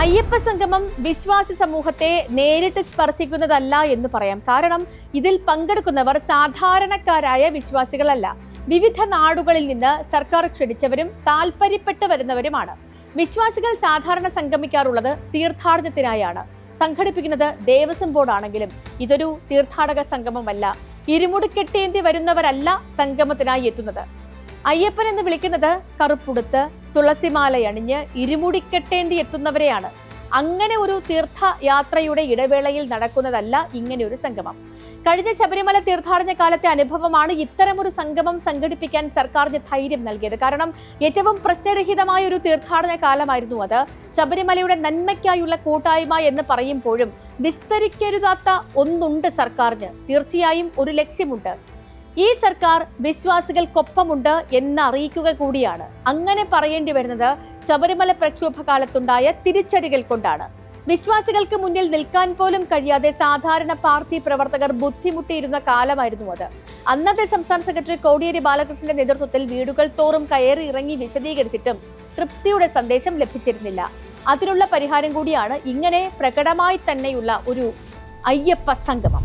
അയ്യപ്പ സംഗമം വിശ്വാസി സമൂഹത്തെ നേരിട്ട് സ്പർശിക്കുന്നതല്ല എന്ന് പറയാം. കാരണം ഇതിൽ പങ്കെടുക്കുന്നവർ സാധാരണക്കാരായ വിശ്വാസികളല്ല. വിവിധ നാടുകളിൽ നിന്ന് സർക്കാർ ക്ഷണിച്ചവരും താല്പര്യപ്പെട്ട് വരുന്നവരുമാണ്. വിശ്വാസികൾ സാധാരണ സംഗമിക്കാറുള്ളത് തീർത്ഥാടനത്തിനായാണ്. സംഘടിപ്പിക്കുന്നത് ദേവസ്വം ബോർഡാണെങ്കിലും ഇതൊരു തീർത്ഥാടക സംഗമമല്ല. ഇരുമുടിക്കെട്ടേന്തി വരുന്നവരല്ല സംഗമത്തിനായി എത്തുന്നത്. അയ്യപ്പൻ എന്ന് വിളിക്കുന്നത് കറുപ്പുടുത്ത് തുളസിമാലയണിഞ്ഞ് ഇരുമുടിക്കെട്ടേന്തി എത്തുന്നവരെയാണ്. അങ്ങനെ ഒരു തീർത്ഥയാത്രയുടെ ഇടവേളയിൽ നടക്കുന്നതല്ല ഇങ്ങനെ ഒരു സംഗമം. കഴിഞ്ഞ ശബരിമല തീർത്ഥാടന കാലത്തെ അനുഭവമാണ് ഇത്തരമൊരു സംഗമം സംഘടിപ്പിക്കാൻ സർക്കാരിന് ധൈര്യം നൽകിയത്. കാരണം ഏറ്റവും പ്രശ്നരഹിതമായ ഒരു തീർത്ഥാടന കാലമായിരുന്നു അത്. ശബരിമലയുടെ നന്മയ്ക്കായുള്ള കൂട്ടായ്മ എന്ന് പറയുമ്പോഴും വിസ്തരിക്കരുതാത്ത ഒന്നുണ്ട് സർക്കാരിന്. തീർച്ചയായും ഒരു ലക്ഷ്യമുണ്ട്. ഈ സർക്കാർ വിശ്വാസികൾക്കൊപ്പമുണ്ട് എന്ന് അറിയിക്കുക കൂടിയാണ്. അങ്ങനെ പറയേണ്ടി വരുന്നത് ശബരിമല പ്രക്ഷോഭ കാലത്തുണ്ടായ തിരിച്ചടികൾ കൊണ്ടാണ്. വിശ്വാസികൾക്ക് മുന്നിൽ നിൽക്കാൻ പോലും കഴിയാതെ സാധാരണ പാർട്ടി പ്രവർത്തകർ ബുദ്ധിമുട്ടിയിരുന്ന കാലമായിരുന്നു അത്. അന്നത്തെ സംസ്ഥാന സെക്രട്ടറി കോടിയേരി ബാലകൃഷ്ണന്റെ നേതൃത്വത്തിൽ വീടുകൾ തോറും കയറി ഇറങ്ങി വിശദീകരിച്ചിട്ടും തൃപ്തിയുടെ സന്ദേശം ലഭിച്ചിരുന്നില്ല. അതിനുള്ള പരിഹാരം കൂടിയാണ് ഇങ്ങനെ പ്രകടമായി തന്നെയുള്ള ഒരു അയ്യപ്പ സംഗമം.